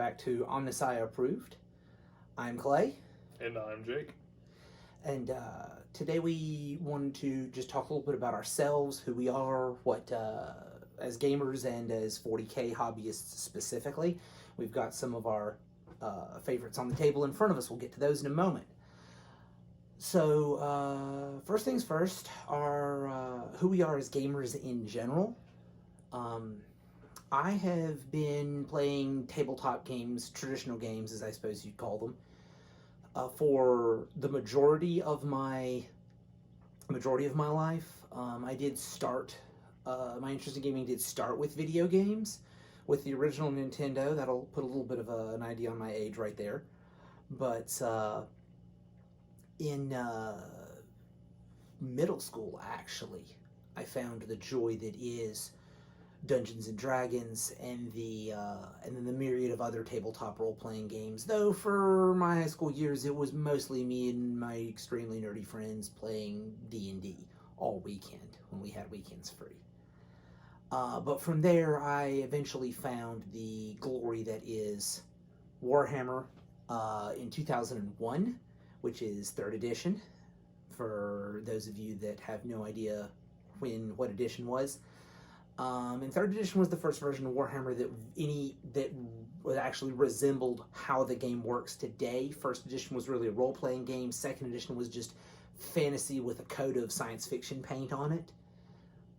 back to Omnissiah Approved. I'm Clay. And I'm Jake. And today we wanted to just talk a little bit about ourselves, who we are, what as gamers and as 40K hobbyists specifically. We've got some of our favorites on the table in front of us. We'll get to those in a moment. So, first things first, our who we are as gamers in general. I have been playing tabletop games, traditional games, as I suppose you'd call them, for the majority of my life. I did start my interest in gaming did start with video games, with the original Nintendo. That'll put a little bit of an idea on my age right there. But in middle school, actually, I found the joy that is Dungeons and Dragons and then the myriad of other tabletop role-playing games. Though for my high school years, it was mostly me and my extremely nerdy friends playing D&D all weekend when we had weekends free. But from there, I eventually found the glory that is Warhammer in 2001, which is 3rd edition. For those of you that have no idea what edition was. And 3rd edition was the first version of Warhammer that actually resembled how the game works today. 1st edition was really a role-playing game. 2nd edition was just fantasy with a coat of science fiction paint on it.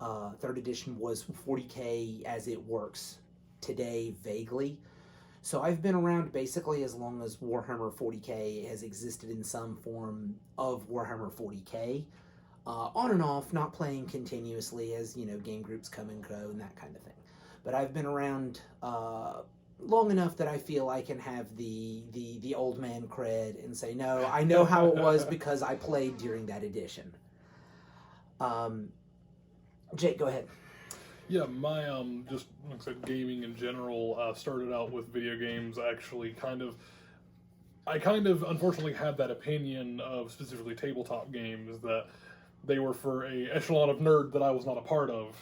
3rd edition was 40K as it works today, vaguely. So I've been around basically as long as Warhammer 40K has existed in some form of Warhammer 40K. On and off, not playing continuously as, game groups come and go and that kind of thing. But I've been around long enough that I feel I can have the old man cred and say, no, I know how it was because I played during that edition. Jake, go ahead. Yeah, my, just, like I said, gaming in general, started out with video games, actually I unfortunately had that opinion of specifically tabletop games that they were for a echelon of nerd that I was not a part of.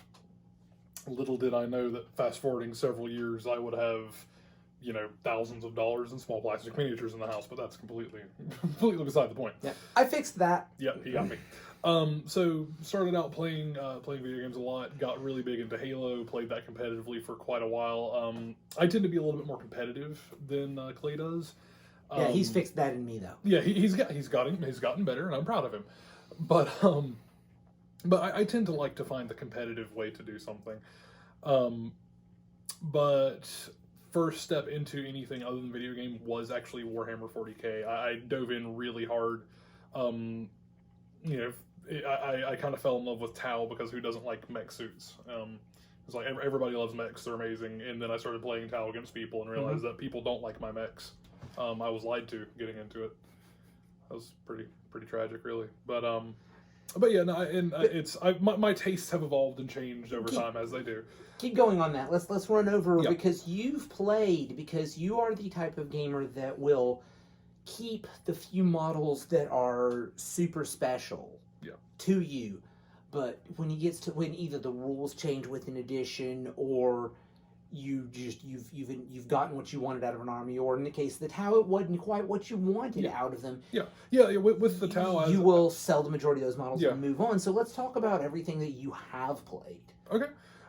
Little did I know that fast forwarding several years, I would have, thousands of dollars in small plastic miniatures in the house, but that's completely beside the point. Yeah, I fixed that. Yeah, he got me. So started out playing video games a lot, got really big into Halo, played that competitively for quite a while. I tend to be a little bit more competitive than Clay does. Yeah, he's fixed that in me though. Yeah, he's gotten better, and I'm proud of him. But I tend to like to find the competitive way to do something. But first step into anything other than video game was actually Warhammer 40K. I dove in really hard. I kind of fell in love with Tau because who doesn't like mech suits? It's like everybody loves mechs, they're amazing. And then I started playing Tau against people and realized that people don't like my mechs. I was lied to getting into it. That was pretty tragic, really. But yeah, no, my tastes have evolved and changed over time as they do. Keep going on that. Let's run over Yep. because you are the type of gamer that will keep the few models that are super special to you. But when either the rules change with an edition or you've gotten what you wanted out of an army, or in the case that how it wasn't quite what you wanted out of them. Yeah. With the Tau, you will sell the majority of those models and move on. So let's talk about everything that you have played. Okay.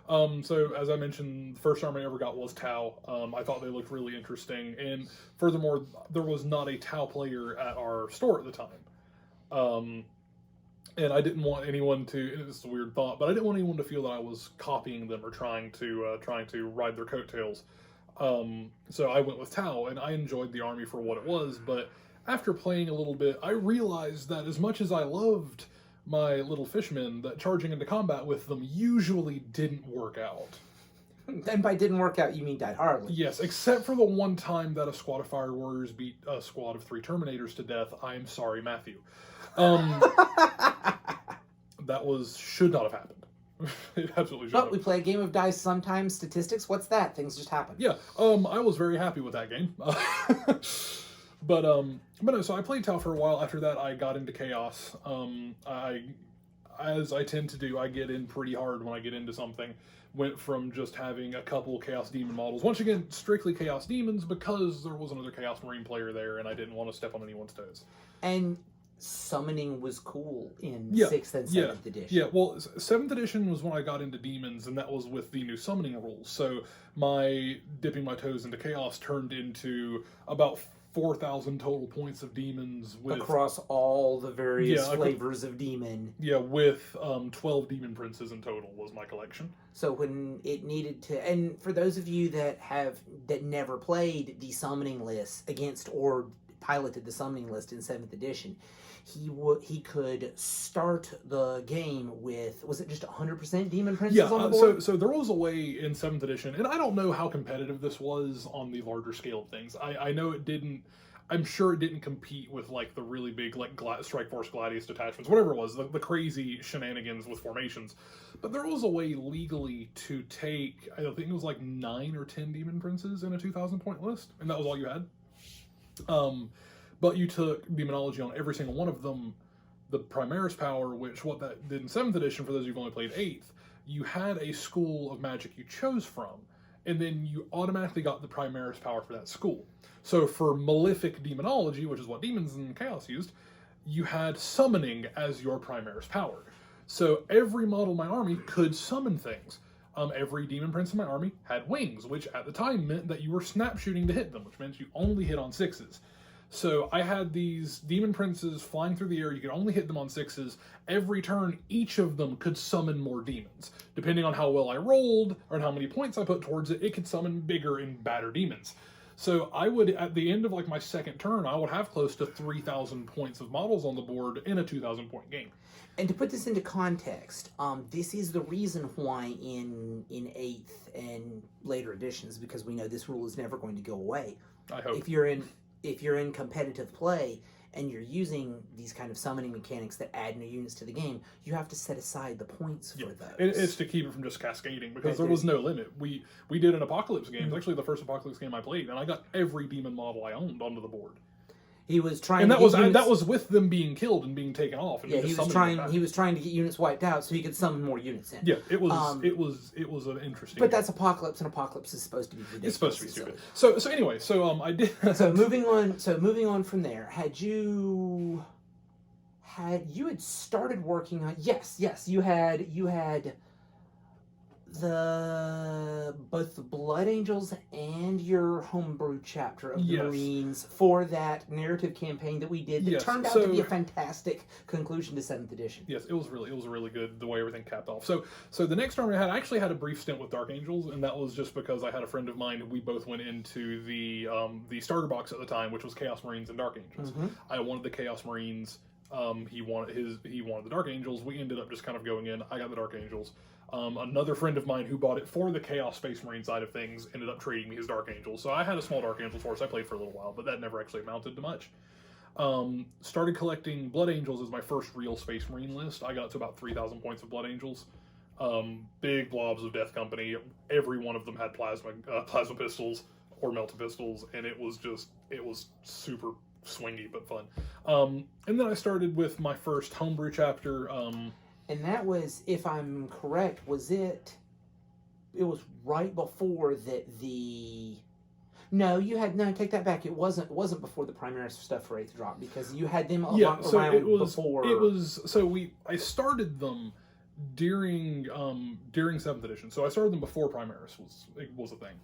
So as I mentioned, the first army I ever got was Tau. I thought they looked really interesting, and furthermore, there was not a Tau player at our store at the time. And I didn't want anyone to, and it's a weird thought, but I didn't want anyone to feel that I was copying them or trying to ride their coattails. So I went with Tau, and I enjoyed the army for what it was, but after playing a little bit, I realized that as much as I loved my little fishmen, that charging into combat with them usually didn't work out. And by didn't work out, you mean died horribly. Yes, except for the one time that a squad of Fire Warriors beat a squad of 3 Terminators to death. I'm sorry, Matthew. That should not have happened. It absolutely should. But we play a game of dice sometimes. Statistics, what's that? Things just happen. Yeah, I was very happy with that game. But no, so I played Tau for a while. After that, I got into Chaos. as I tend to do, I get in pretty hard when I get into something. Went from just having a couple Chaos Demon models, once again, strictly Chaos Demons, because there was another Chaos Marine player there, and I didn't want to step on anyone's toes. And summoning was cool in Yeah, 6th and 7th edition. Yeah, well, 7th edition was when I got into demons, and that was with the new summoning rules. So my dipping my toes into chaos turned into about 4,000 total points of demons with, across all the various flavors of demon. Yeah, with 12 demon princes in total was my collection. So when it needed to, and for those of you that never played the summoning list against or piloted the summoning list in 7th edition, he could start the game with, was it just 100% demon princes on the board? So there was a way in 7th edition, and I don't know how competitive this was on the larger scale of things. I know it didn't, I'm sure it didn't compete with like the really big like Strike Force Gladius detachments, whatever it was, the crazy shenanigans with formations. But there was a way legally to take, I think it was like 9 or 10 demon princes in a 2,000 point list, and that was all you had. But you took demonology on every single one of them. The Primaris power, which what that did in 7th edition, for those who've only played 8th, you had a school of magic you chose from, and then you automatically got the Primaris power for that school. So for Malefic Demonology, which is what Demons and Chaos used, you had summoning as your Primaris power. So every model in my army could summon things. Every demon prince in my army had wings, which at the time meant that you were snap shooting to hit them, which meant you only hit on 6s. So I had these demon princes flying through the air. You could only hit them on 6s. Every turn, each of them could summon more demons. Depending on how well I rolled or how many points I put towards it, it could summon bigger and badder demons. So I would, at the end of like my second turn, I would have close to 3,000 points of models on the board in a 2,000 point game. And to put this into context, this is the reason why in 8th and later editions, because we know this rule is never going to go away. I hope. If you're in competitive play and you're using these kind of summoning mechanics that add new units to the game, you have to set aside the points for those. It's to keep it from just cascading, because there was no limit. We did an Apocalypse game. It's actually the first Apocalypse game I played, and I got every demon model I owned onto the board. He was trying, and that was with them being killed and being taken off. And he was trying to get units wiped out so he could summon more units in. Yeah, it was an interesting. But that's Apocalypse, and Apocalypse is supposed to be ridiculous. It's supposed to be stupid. So anyway, I did. So moving on from there, you had started working on you had both the Blood Angels and your homebrew chapter of the Marines for that narrative campaign that we did that turned out to be a fantastic conclusion to 7th edition. Yes, it was really good the way everything capped off. So the next army I actually had a brief stint with Dark Angels, and that was just because I had a friend of mine. We both went into the starter box at the time, which was Chaos Marines and Dark Angels. Mm-hmm. I wanted the Chaos Marines. He wanted the Dark Angels. We ended up just kind of going in. I got the Dark Angels. Another friend of mine who bought it for the Chaos Space Marine side of things ended up trading me his Dark Angels. So I had a small Dark Angel force I played for a little while, but that never actually amounted to much. Started collecting Blood Angels as my first real Space Marine list. I got to about 3,000 points of Blood Angels. Big blobs of Death Company. Every one of them had plasma pistols or melta pistols, and it was super swingy but fun. And then I started with my first homebrew chapter. And that was, if I'm correct, it was right before take that back. It wasn't before the Primaris stuff for 8th drop, because you had them around before. I started them during 7th edition. So I started them before Primaris was a thing.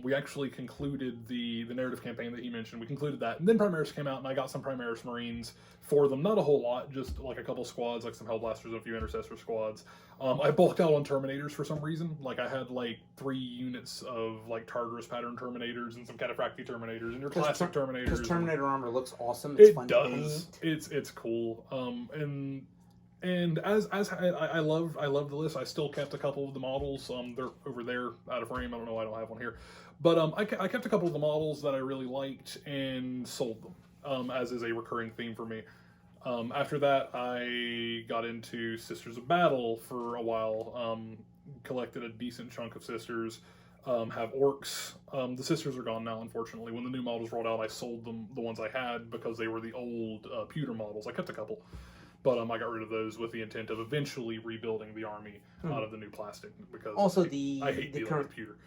We actually concluded the narrative campaign that you mentioned. We concluded that, and then Primaris came out, and I got some Primaris Marines for them. Not a whole lot, just like a couple squads, like some Hellblasters and a few Intercessor squads. I bulked out on Terminators for some reason. Like I had like 3 units of like Tartarus pattern Terminators and some Cataphractii Terminators and your classic Terminators. Because Terminator armor looks awesome. It's fun to paint. It's cool. And as I love the list. I still kept a couple of the models. They're over there out of frame. I don't know why I don't have one here, but I kept a couple of the models that I really liked and sold them, as is a recurring theme for me. After that, I got into Sisters of Battle for a while. Collected a decent chunk of Sisters. Have orcs. The Sisters are gone now, unfortunately. When the new models rolled out, I sold them, the ones I had, because they were the old pewter models. I kept a couple. But I got rid of those with the intent of eventually rebuilding the army out of the new plastic, because also I hate the current computer.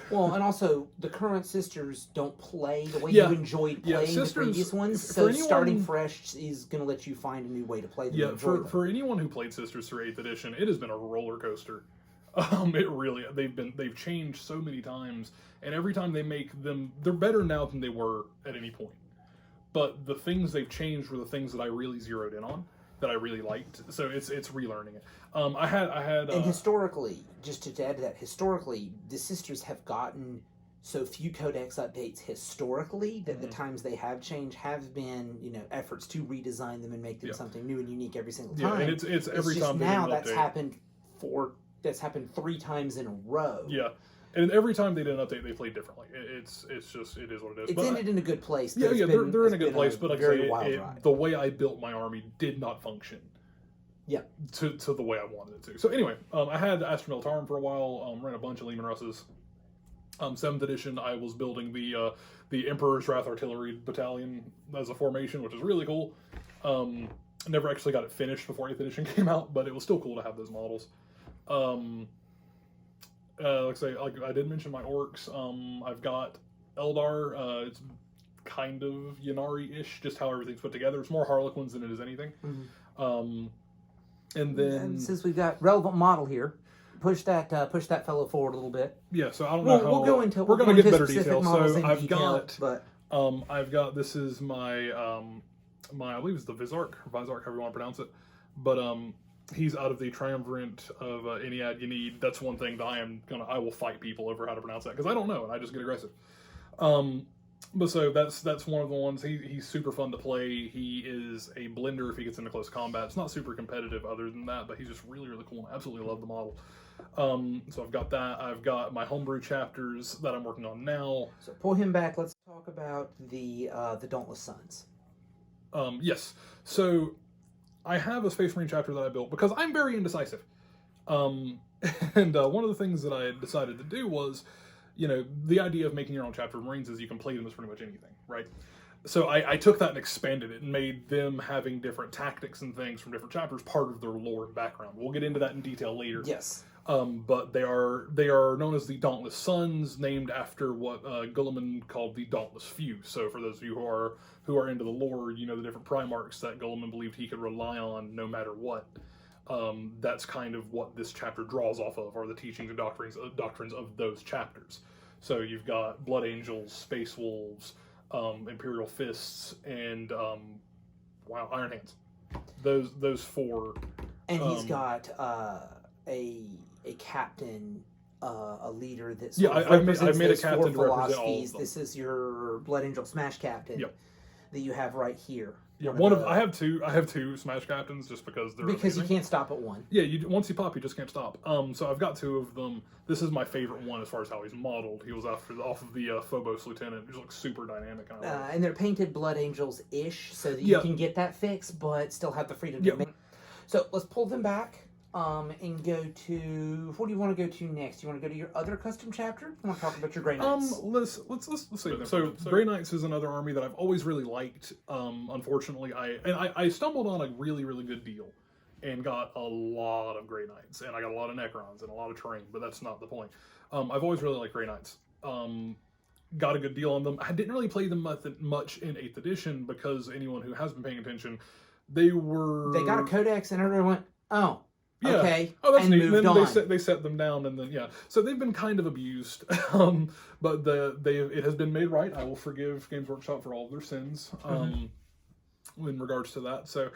Well, and also the current sisters don't play the way you enjoyed playing the previous ones. So starting fresh is going to let you find a new way to play them. Yeah, for anyone who played Sisters through 8th edition, it has been a roller coaster. It really they've changed so many times, and every time they make them, they're better now than they were at any point. But the things they've changed were the things that I really zeroed in on, that I really liked. So it's relearning it. I had and historically, just to add to that, historically, the sisters have gotten so few codex updates historically that the times they have changed have been, efforts to redesign them and make them something new and unique every single time. Yeah, and it's every time they now do an that's update. that's happened 3 times in a row. Yeah. And every time they did an update, they played differently. It's just, it is what it is. It's ended in a good place. They're in a good place. But like I say, the way I built my army did not function. Yeah. To the way I wanted it to. So anyway, I had Astra Militarum for a while. Ran a bunch of Lehman Russes. 7th edition, I was building the Emperor's Wrath Artillery Battalion as a formation, which is really cool. Never actually got it finished before 8th edition came out, but it was still cool to have those models. Like I did mention my orcs. I've got Eldar. It's kind of Yanari-ish, just how everything's put together. It's more Harlequins than it is anything. And then since we've got relevant model here, push that fellow forward a little bit. Yeah, so I don't know how we'll go into we're going to get better details. So I've got this is my I believe it's the Vizark, however you want to pronounce it, but he's out of the Triumvirate of Ennead. That's one thing that I will fight people over how to pronounce that, because I don't know and I just get aggressive. But so that's one of the ones. He's super fun to play. He is a blender if he gets into close combat. It's not super competitive other than that, but he's just really, really cool, and I absolutely love the model. So I've got that. I've got my homebrew chapters that I'm working on now. So pull him back. Let's talk about the Dauntless Sons. Yes. So I have a Space Marine chapter that I built because I'm very indecisive. And one of the things that I decided to do was, the idea of making your own chapter of Marines is you can play them as pretty much anything, right? So I took that and expanded it and made them having different tactics and things from different chapters part of their lore and background. We'll get into that in detail later. Yes. But they are known as the Dauntless Sons, named after what Guilliman called the Dauntless Few. So for those of you who are into the lore, the different Primarchs that Guilliman believed he could rely on no matter what. That's kind of what this chapter draws off of, are the teachings and doctrines of those chapters. So you've got Blood Angels, Space Wolves, Imperial Fists, and Iron Hands. Those 4. And he's got a captain, a leader that's I've made a captain to represent all of them. This is your Blood Angel Smash Captain. Yep. That you have right here. Yeah, I have two Smash Captains just because they're amazing. You can't stop at one. Yeah, once you pop, you just can't stop. So I've got 2 of them. This is my favorite one as far as how he's modeled. He was off of the Phobos Lieutenant. He looks super dynamic. And they're painted Blood Angels-ish, so that you can get that fix, but still have the freedom to make. So let's pull them back. And go to, what do you want to go to next? You want to go to your other custom chapter? You want to talk about your Grey Knights? Let's say that. So Grey Knights is another army that I've always really liked. Unfortunately, I stumbled on a really, really good deal and got a lot of Grey Knights, and I got a lot of Necrons and a lot of terrain, but that's not the point. I've always really liked Grey Knights. Got a good deal on them. I didn't really play them much in 8th edition because anyone who has been paying attention, they got a codex and everyone went, oh. Yeah. Okay. Oh, that's and neat. Moved then on. They set them down, and then so they've been kind of abused, but it has been made right. I will forgive Games Workshop for all of their sins, in regards to that. So,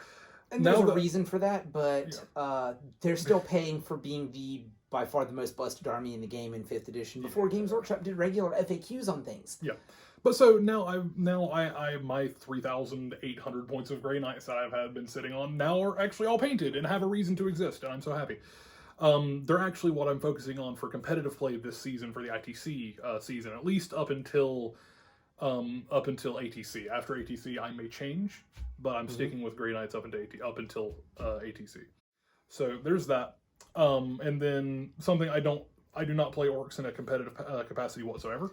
and there's a reason for that, but they're still paying for being by far the most busted army in the game in 5th edition. Before Games Workshop did regular FAQs on things. Yeah. But so now I my 3,800 points of Grey Knights that I've been sitting on now are actually all painted and have a reason to exist, and I'm so happy. They're actually what I'm focusing on for competitive play this season for the ITC season, at least up until ATC. After ATC, I may change, but I'm sticking with Grey Knights up until ATC. So there's that, and then something I do not play orcs in a competitive capacity whatsoever.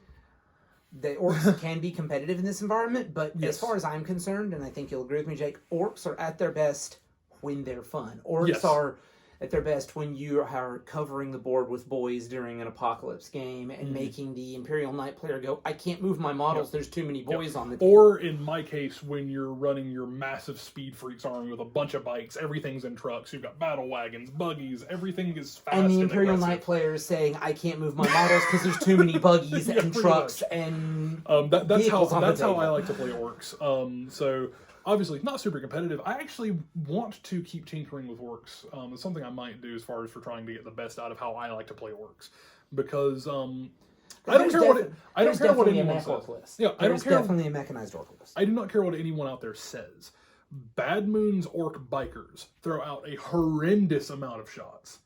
The orcs can be competitive in this environment, but as far as I'm concerned, and I think you'll agree with me, Jake, orcs are at their best when they're fun. Orcs Yes. are at their best when you are covering the board with boys during an apocalypse game and making the Imperial Knight player go, I can't move my models, there's too many boys on the table. Or in my case, when you're running your massive Speed Freaks army with a bunch of bikes, everything's in trucks, you've got battle wagons, buggies, everything is fast and the Imperial aggressive. Knight player is saying, I can't move my models because there's too many buggies Yeah, and pretty trucks much. and That's vehicles on the how I table. like to play orcs. So obviously not super competitive. I actually want to keep tinkering with orcs. It's something I might do as far as for trying to get the best out of how I like to play orcs, because I don't care what anyone says. list. Yeah, I don't care. Definitely a mechanized orc list. I do not care what anyone out there says. Bad Moon's orc bikers throw out a horrendous amount of shots.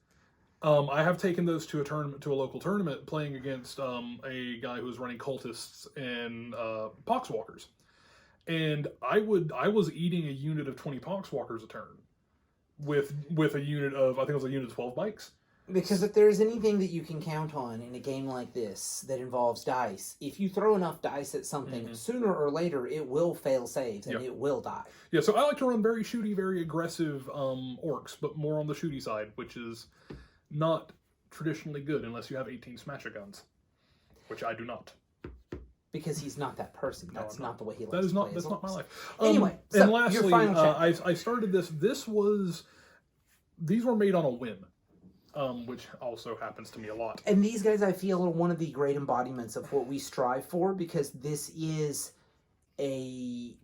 I have taken those to a local tournament, playing against a guy who was running cultists and poxwalkers, and I was eating a unit of 20 poxwalkers a turn with a unit of, I think it was a unit of 12 bikes. Because if there's anything that you can count on in a game like this that involves dice, if you throw enough dice at something, sooner or later it will fail saves and it will die. Yeah, so I like to run very shooty, very aggressive orcs, but more on the shooty side, which is not traditionally good unless you have 18 smasher guns, which I do not. Because he's not that person. That's not the way he likes to play. That's not my life. Anyway, so and lastly, your final chapter. I started this. These were made on a whim, which also happens to me a lot. And these guys, I feel, are one of the great embodiments of what we strive for, because this is he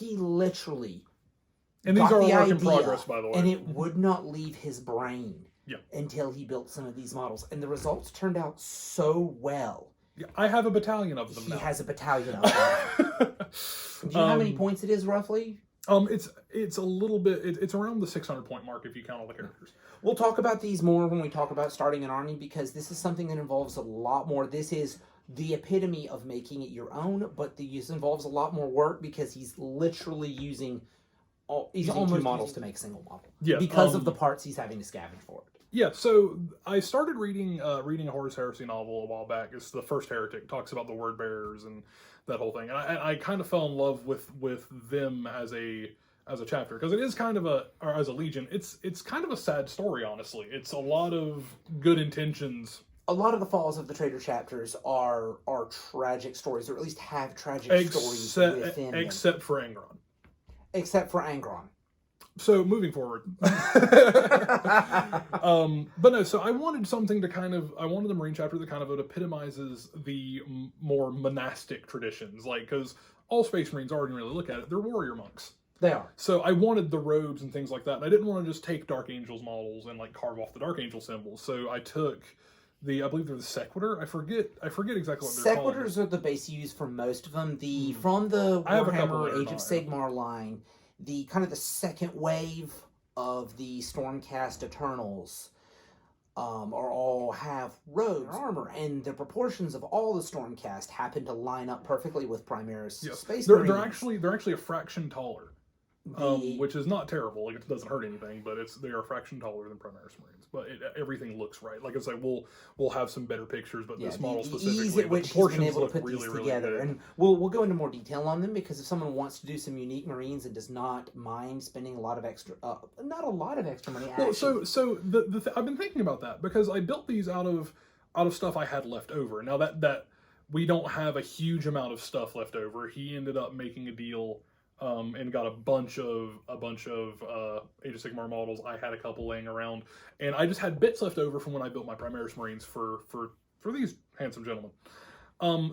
literally And these got are a the work in idea, progress, by the way. and it would not leave his brain Yeah. until he built some of these models. And the results turned out so well. Yeah, I have a battalion of them He now. has a battalion of them. Do you know how many points it is, roughly? It's a little bit. It's around the 600 point mark if you count all the characters. We'll talk about these more when we talk about starting an army, because this is something that involves a lot more. This is the epitome of making it your own, but this involves a lot more work, because he's literally using two models to make a single model. Yeah, because of the parts he's having to scavenge for it. Yeah, so I started reading a Horus Heresy novel a while back. It's The First Heretic. It talks about the word bearers and that whole thing. And I kind of fell in love with them as a chapter, because it is kind of or as a legion, it's kind of a sad story, honestly. It's a lot of good intentions. A lot of the falls of the traitor chapters are tragic stories, or at least have tragic stories within them. Except for Angron. Except for Angron. So moving forward, but no. So I wanted something to I wanted the Marine chapter that kind of epitomizes the more monastic traditions, like, because all Space Marines are, when you really look at it, they're warrior monks. They are. So I wanted the robes and things like that, and I didn't want to just take Dark Angels models and like carve off the Dark Angel symbols. So I took I believe they're the Sequitur. I forget exactly what they're called. Sequiturs are the base you use for most of them. From the Warhammer Age of mine. Sigmar line, the kind of the second wave of the Stormcast Eternals are all have robes, armor, and the proportions of all the Stormcast happen to line up perfectly with Primaris Space Marines. They're actually a fraction taller. Which is not terrible. Like, it doesn't hurt anything, but they are a fraction taller than Primaris Marines. But everything looks right. Like I say, we'll have some better pictures, but this model specifically, the ease at which he's been able to put really, these together, really and we'll go into more detail on them, because if someone wants to do some unique Marines and does not mind spending a lot of extra, not a lot of extra money. Well, so I've been thinking about that, because I built these out of stuff I had left over. Now that we don't have a huge amount of stuff left over, he ended up making a deal. And got a bunch of Age of Sigmar models. I had a couple laying around, and I just had bits left over from when I built my Primaris Marines for these handsome gentlemen.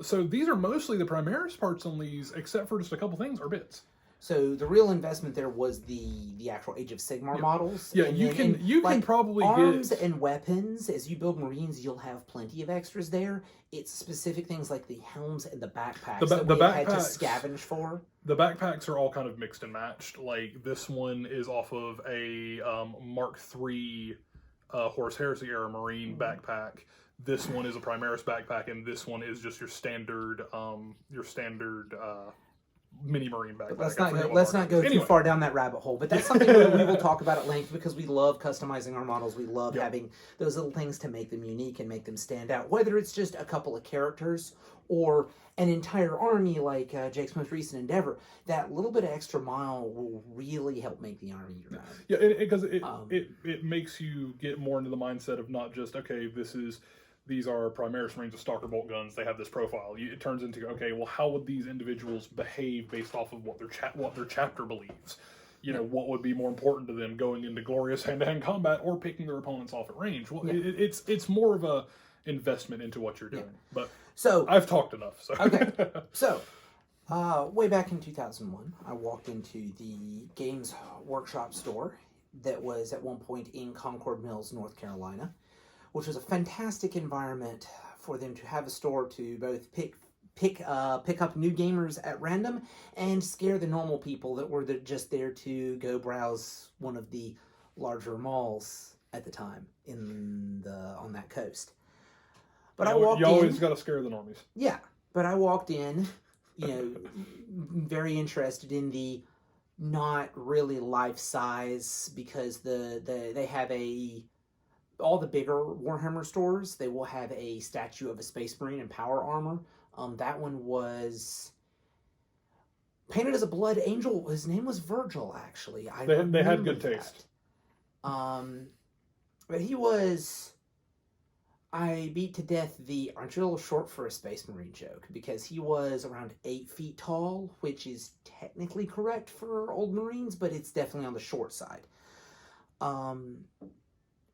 So these are mostly the Primaris parts on these, except for just a couple things, are bits. So the real investment there was the actual Age of Sigmar models. Yeah, and you can probably arms get and weapons. As you build Marines, you'll have plenty of extras there. It's specific things like the helms and the backpacks that we had to scavenge for. The backpacks are all kind of mixed and matched. Like, this one is off of a Mark III Horus Heresy era Marine backpack. This one is a Primaris backpack, and this one is just your standard mini Marine backpack. Let's not go too far down that rabbit hole. But that's something that we will talk about at length because we love customizing our models. We love having those little things to make them unique and make them stand out. Whether it's just a couple of characters or an entire army like Jake's most recent endeavor, that little bit of extra mile will really help make the army your own. Yeah, because it makes you get more into the mindset of not just, okay, these are Primaris Marines with Stalker bolt guns. They have this profile. It turns into, okay, well, how would these individuals behave based off of what their chapter believes? What would be more important to them, going into glorious hand-to-hand combat or picking their opponents off at range? Well, it's more of a investment into what you're doing. But I've talked enough. So okay, so way back in 2001, I walked into the Games Workshop store that was at one point in Concord Mills, North Carolina, which was a fantastic environment for them to have a store to both pick up new gamers at random and scare the normal people that were just there to go browse one of the larger malls at the time on that coast. But I walked in. You always got to scare the normies. Yeah, but I walked in, very interested in the not really life size because they have all the bigger Warhammer stores, they will have a statue of a Space Marine in power armor. That one was painted as a blood angel. His name was Virgil, actually. They had good taste. But he was... I beat to death the "aren't you a little short for a Space Marine" joke, because he was around 8 feet tall, which is technically correct for old Marines, but it's definitely on the short side. And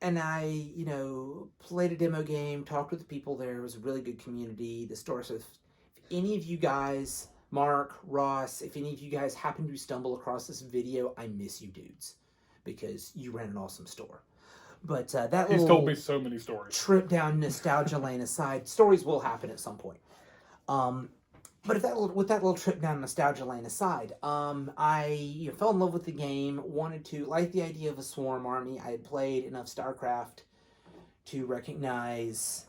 I, played a demo game, talked with the people there. It was a really good community. The store, so if any of you guys, Mark, Ross, if any of you guys happen to stumble across this video, I miss you dudes, because you ran an awesome store. But he's told me so many stories. Trip down nostalgia lane aside, stories will happen at some point. But with that little trip down nostalgia lane aside, I fell in love with the game, wanted to like the idea of a swarm army. I had played enough StarCraft to recognize,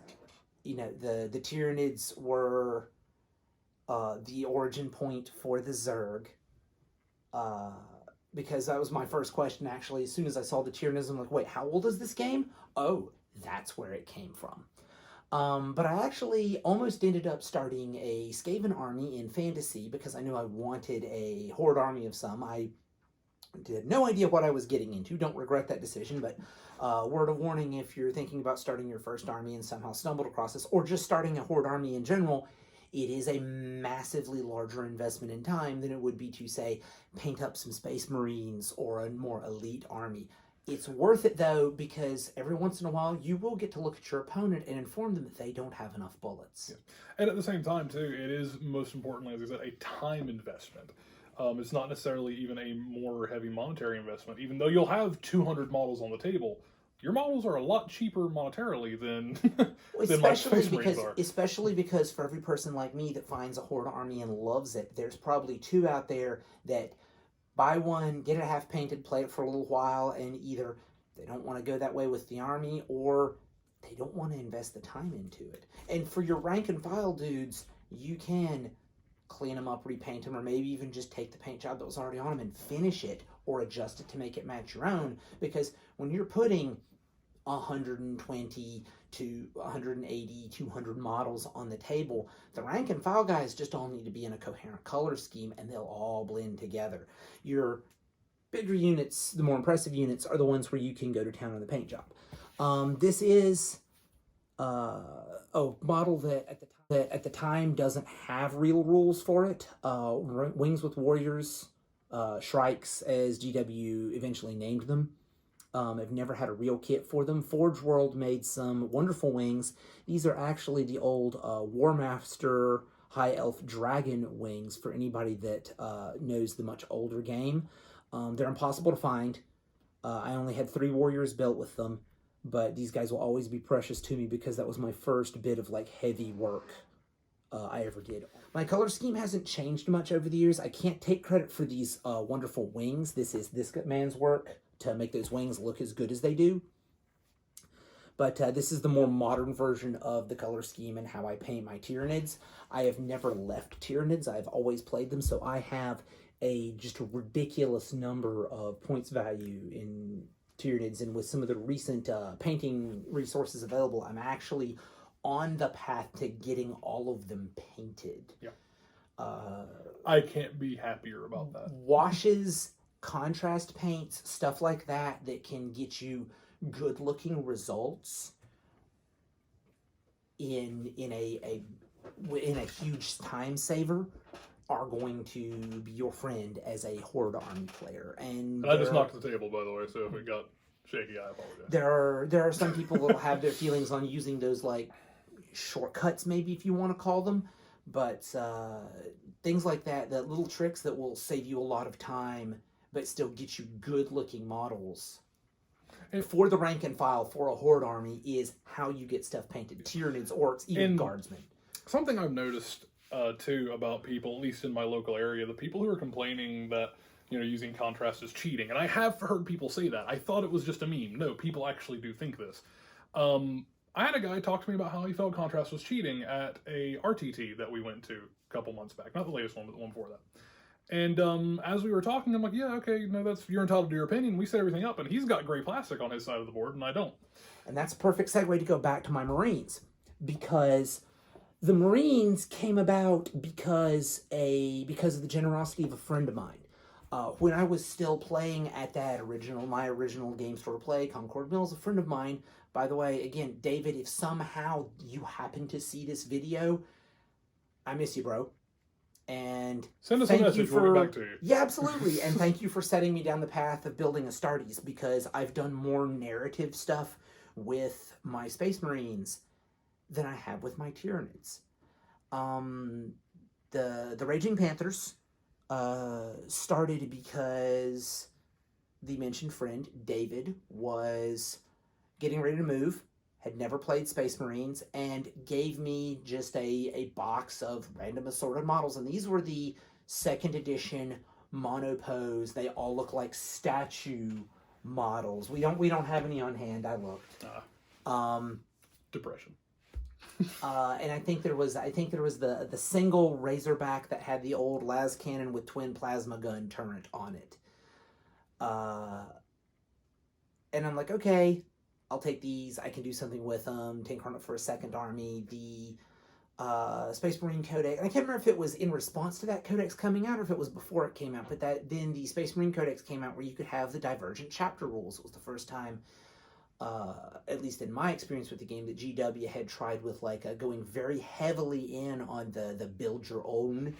the Tyranids were the origin point for the Zerg. Because that was my first question, actually. As soon as I saw the Tyranids, I'm like, wait, how old is this game? Oh, that's where it came from. But I actually almost ended up starting a Skaven army in Fantasy because I knew I wanted a Horde army of some. I had no idea what I was getting into. Don't regret that decision, but word of warning, if you're thinking about starting your first army and somehow stumbled across this, or just starting a Horde army in general, it is a massively larger investment in time than it would be to, say, paint up some Space Marines or a more elite army. It's worth it, though, because every once in a while you will get to look at your opponent and inform them that they don't have enough bullets. Yeah. And at the same time, too, it is, most importantly, as I said, a time investment. It's not necessarily even a more heavy monetary investment. Even though you'll have 200 models on the table, your models are a lot cheaper monetarily than Space Marines are. Especially because for every person like me that finds a Horde army and loves it, there's probably two out there that buy one, get it half painted, play it for a little while, and either they don't want to go that way with the army, or they don't want to invest the time into it. And for your rank and file dudes, you can clean them up, repaint them, or maybe even just take the paint job that was already on them and finish it, or adjust it to make it match your own. Because when you're putting 120 to 180, 200 models on the table, the rank and file guys just all need to be in a coherent color scheme, and they'll all blend together. Your bigger units, the more impressive units, are the ones where you can go to town on the paint job. This is a model that at the time doesn't have real rules for it. Wings with Warriors, Shrikes, as GW eventually named them. I've never had a real kit for them. Forge World made some wonderful wings. These are actually the old War Master High Elf Dragon wings for anybody that knows the much older game. They're impossible to find. I only had 3 warriors built with them, but these guys will always be precious to me because that was my first bit of heavy work I ever did. My color scheme hasn't changed much over the years. I can't take credit for these wonderful wings. This is this man's work to make those wings look as good as they do. But this is the more modern version of the color scheme and how I paint my Tyranids. I have never left Tyranids. I've always played them, so I have just a ridiculous number of points value in Tyranids. And with some of the recent painting resources available, I'm actually on the path to getting all of them painted. Yeah. I can't be happier about that. Washes, contrast paints, stuff like that can get you good looking results in a huge time saver are going to be your friend as a Horde army player. And I just knocked the table, by the way, so if it got shaky, I apologize. There are some people that will have their feelings on using those like shortcuts, maybe, if you want to call them, but things like that, the little tricks that will save you a lot of time but still get you good looking models for the rank and file for a Horde army is how you get stuff painted. Tyranids, Orcs, even Guardsmen. Something I've noticed too about people, at least in my local area, the people who are complaining that using contrast is cheating, and I have heard people say that. I thought it was just a meme. No, people actually do think this. I had a guy talk to me about how he felt contrast was cheating at a RTT that we went to a couple months back. Not the latest one, but the one before that. And as we were talking, I'm like, yeah, okay, you're entitled to your opinion. We set everything up, and he's got gray plastic on his side of the board, and I don't. And that's a perfect segue to go back to my Marines, because the Marines came about because of the generosity of a friend of mine. When I was still playing at my original game store play, Concord Mills, a friend of mine, by the way, again, David, if somehow you happen to see this video, I miss you, bro. And send us a message, we'll get back to you. Yeah, absolutely. And thank you for setting me down the path of building Astartes, because I've done more narrative stuff with my Space Marines than I have with my Tyranids. The Raging Panthers started because the mentioned friend, David, was getting ready to move, had never played Space Marines, and gave me just a box of random assorted models. And these were the 2nd edition monopose. They all look like statue models. We don't have any on hand. I looked. Depression. And I think there was the single Razorback that had the old las cannon with twin plasma gun turret on it. And I'm like, okay, I'll take these. I can do something with them. Tank Hornet for a 2nd army. The Space Marine Codex. And I can't remember if it was in response to that Codex coming out or if it was before it came out. But then the Space Marine Codex came out where you could have the divergent chapter rules. It was the first time, at least in my experience with the game, that GW had tried with going very heavily in on the build your own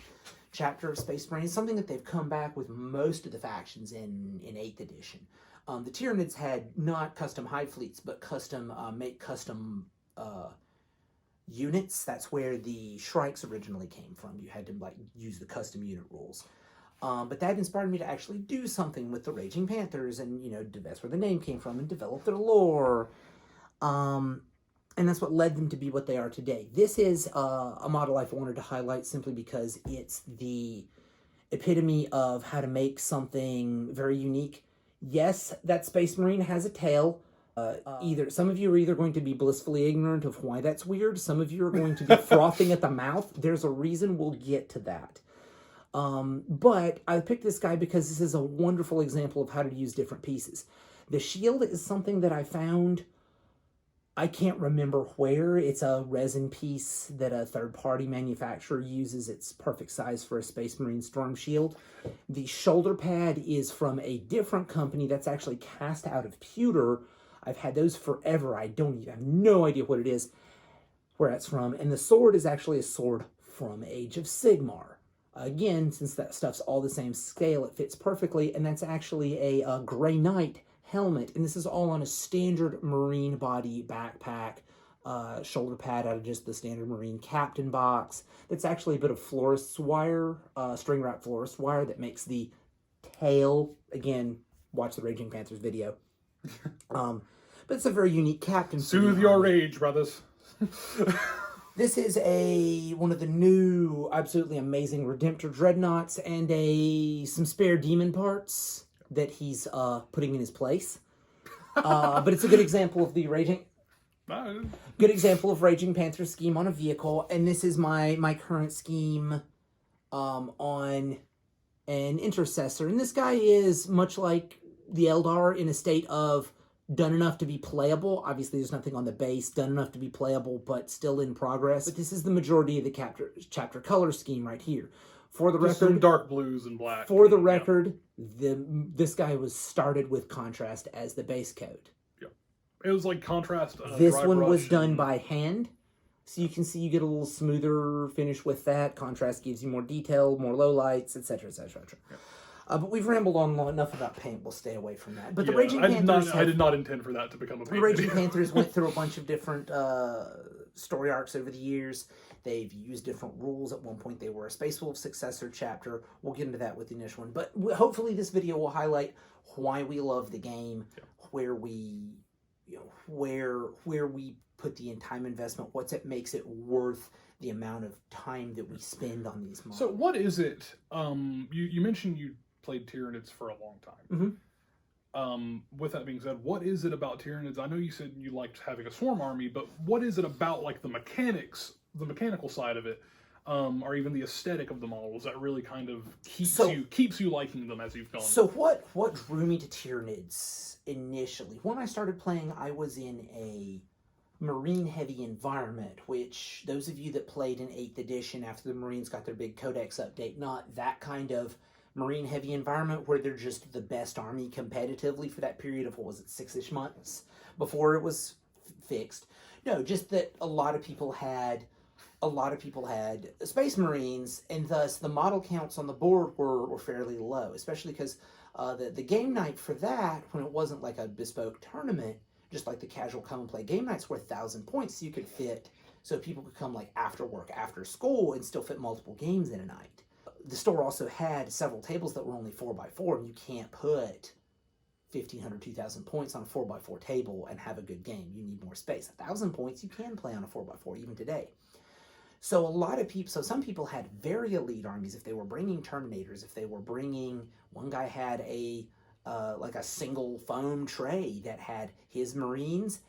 chapter of Space Marine. Something that they've come back with most of the factions in 8th edition. The Tyranids had not custom hive fleets, but custom units. That's where the Shrikes originally came from. You had to use the custom unit rules. But that inspired me to actually do something with the Raging Panthers, and that's where the name came from, and develop their lore. And that's what led them to be what they are today. This is a model I've wanted to highlight simply because it's the epitome of how to make something very unique. Yes, that Space Marine has a tail. Some of you are either going to be blissfully ignorant of why that's weird. Some of you are going to be frothing at the mouth. There's a reason. We'll get to that. But I picked this guy because this is a wonderful example of how to use different pieces. The shield is something that I found, I can't remember where. It's a resin piece that a third-party manufacturer uses. It's perfect size for a Space Marine Storm Shield. The shoulder pad is from a different company that's actually cast out of pewter. I've had those forever. I have no idea what it is, where it's from. And the sword is actually a sword from Age of Sigmar. Again, since that stuff's all the same scale, it fits perfectly. And that's actually a Grey Knight helmet, and this is all on a standard Marine body backpack, shoulder pad out of just the standard Marine Captain box. That's actually a bit of florist's wire, string wrap florist wire that makes the tail. Again, watch the Raging Panthers video. But it's a very unique Captain. Soothe your rage, brothers. This is one of the new, absolutely amazing Redemptor Dreadnoughts, and some spare demon parts that he's putting in his place. But it's a good example of the Raging... Good example of Raging Panther scheme on a vehicle, and this is my current scheme on an Intercessor. And this guy is much like the Eldar in a state of done enough to be playable. Obviously, there's nothing on the base. Done enough to be playable, but still in progress. But this is the majority of the chapter color scheme right here. For the Just record, some dark blues and black. For the record, this guy was started with contrast as the base coat. Yeah, it was like contrast. This one was done by hand, so you can see you get a little smoother finish with that. Contrast gives you more detail, more lowlights, etc., etc., etc. But we've rambled on long enough about paint. We'll stay away from that. But the Raging Panthers... I did not intend for that to become a paint The Raging Panthers went through a bunch of different story arcs over the years. They've used different rules. At one point, they were a Space Wolf successor chapter. We'll get into that with the initial one. But hopefully this video will highlight why we love the game, where we put the time investment, what makes it worth the amount of time that we spend on these models. So what is it? You mentioned you played Tyranids for a long time. Mm-hmm. With that being said, what is it about Tyranids? I know you said you liked having a swarm army, but what is it about like the mechanical side of it, or even the aesthetic of the models that really kind of keeps you liking them as you've gone? So what drew me to Tyranids initially? When I started playing, I was in a Marine-heavy environment, which those of you that played in 8th edition after the Marines got their big Codex update, not that kind of Marine-heavy environment where they're just the best army competitively for that period of, 6-ish months before it was fixed. No, just that a lot of people had Space Marines, and thus the model counts on the board were fairly low, especially because the game night for that, when it wasn't like a bespoke tournament, just like the casual come and play game nights, were 1,000 points, so you could fit, so people could come like after work, after school, and still fit multiple games in a night. The store also had several tables that were only 4x4, and you can't put 1,500, 2,000 points on a 4x4 table and have a good game. You need more space. 1,000 points you can play on a 4x4 even today. So some people had very elite armies. If they were bringing Terminators, if they were bringing, one guy had a single foam tray that had his Marines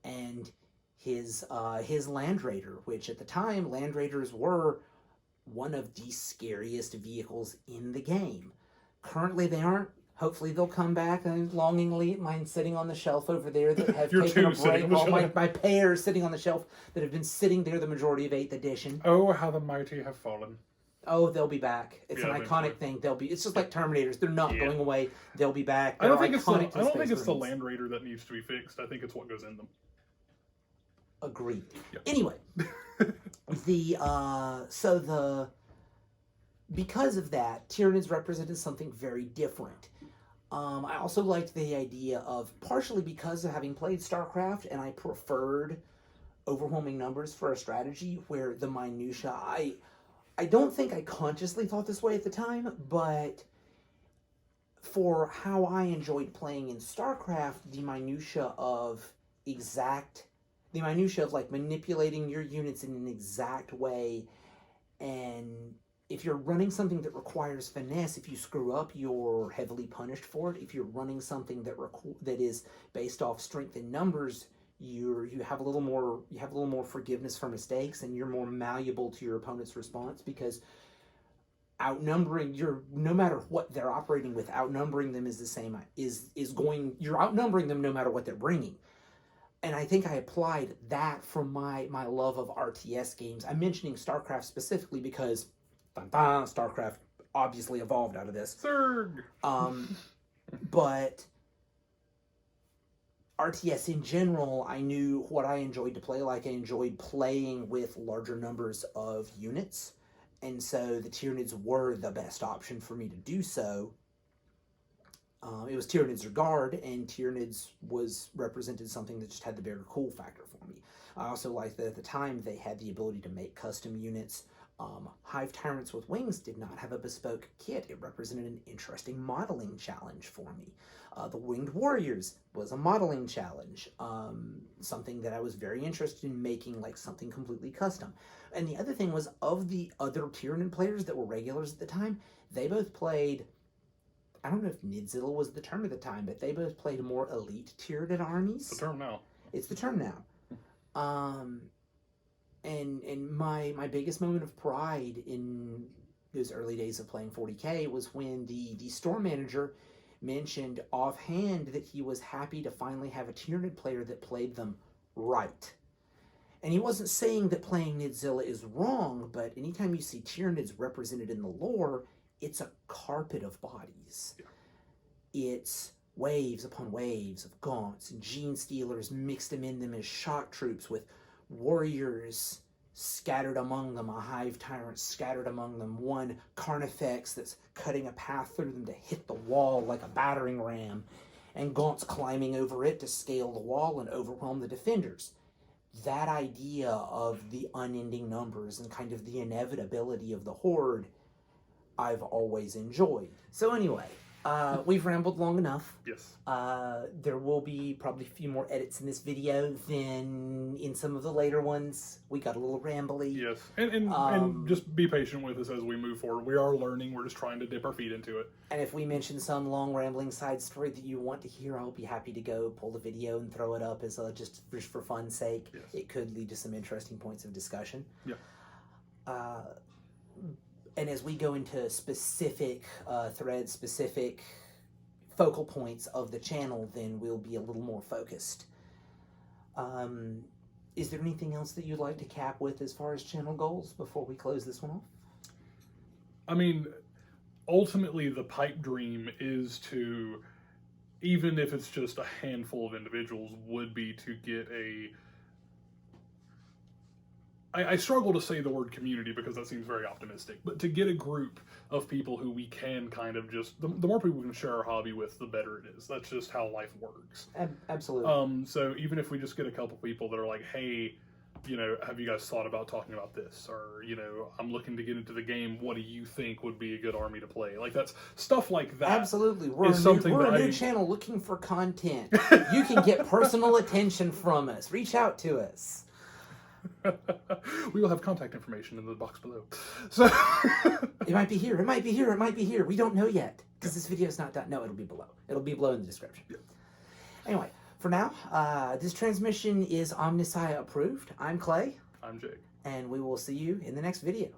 and his Land Raider, which at the time Land Raiders were one of the scariest vehicles in the game. Currently they aren't. Hopefully they'll come back, and longingly, mine sitting on the shelf over there that have taken a break. All my pairs sitting on the shelf that have been sitting there the majority of 8th edition. Oh, how the mighty have fallen. Oh, they'll be back. It's an iconic thing. It's just like Terminators. They're not going away. They'll be back. I don't think it's the Land Raider that needs to be fixed. I think it's what goes in them. Agreed. Yep. Anyway, because of that, Tyranids represented something very different. I also liked the idea of, partially because of having played StarCraft, and I preferred overwhelming numbers for a strategy where the minutia, I don't think I consciously thought this way at the time, but for how I enjoyed playing in StarCraft, the minutia of like manipulating your units in an exact way, and if you're running something that requires finesse, if you screw up, you're heavily punished for it. If you're running something that is based off strength in numbers, you have a little more forgiveness for mistakes, and you're more malleable to your opponent's response, because no matter what they're operating with, outnumbering them is the same. You're outnumbering them no matter what they're bringing. And I think I applied that from my love of RTS games. I'm mentioning StarCraft specifically because StarCraft obviously evolved out of this. Third. But RTS in general, I knew what I enjoyed to play like. I enjoyed playing with larger numbers of units, and so the Tyranids were the best option for me to do so. It was Tyranids or Guard, and Tyranids represented something that just had the bigger cool factor for me. I also liked that at the time they had the ability to make custom units. Hive Tyrants with Wings did not have a bespoke kit. It represented an interesting modeling challenge for me. The Winged Warriors was a modeling challenge, something that I was very interested in making, like something completely custom. And the other thing was, of the other Tyranid players that were regulars at the time, they both played, I don't know if Nidzilla was the term at the time, but they both played more elite Tyranid armies. It's the term now. It's the term now. And my biggest moment of pride in those early days of playing 40K was when the store manager mentioned offhand that he was happy to finally have a Tyranid player that played them right. And he wasn't saying that playing Nidzilla is wrong, but anytime you see Tyranids represented in the lore, it's a carpet of bodies. Yeah. It's waves upon waves of gaunts and gene stealers mixed in them as shock troops with warriors scattered among them, a hive tyrant scattered among them, one carnifex that's cutting a path through them to hit the wall like a battering ram, and gaunts climbing over it to scale the wall and overwhelm the defenders. That idea of the unending numbers and kind of the inevitability of the horde, I've always enjoyed. So anyway, we've rambled long enough. Yes. There will be probably a few more edits in this video than in some of the later ones. We got a little rambly. Yes, and just be patient with us as we move forward. We are learning. We're just trying to dip our feet into it. And if we mention some long rambling side story that you want to hear, I'll be happy to go pull the video and throw it up as just for fun's sake. Yes. It could lead to some interesting points of discussion. Yeah. And as we go into specific threads, specific focal points of the channel, then we'll be a little more focused. Is there anything else that you'd like to cap with as far as channel goals before we close this one off? I mean, ultimately the pipe dream is to, even if it's just a handful of individuals, would be to get a... I struggle to say the word community because that seems very optimistic, but to get a group of people who we can kind of just, the more people we can share our hobby with, the better it is. That's just how life works. Absolutely. So even if we just get a couple people that are like, hey, you know, have you guys thought about talking about this? Or, you know, I'm looking to get into the game. What do you think would be a good army to play? Like, that's stuff like that. Absolutely. We're a new channel looking for content. You can get personal attention from us. Reach out to us. We will have contact information in the box below. So it might be here. It might be here. It might be here. We don't know yet because this video is not done. No, it'll be below. It'll be below in the description. Yeah. Anyway, for now, this transmission is Omnisci approved. I'm Clay. I'm Jake. And we will see you in the next video.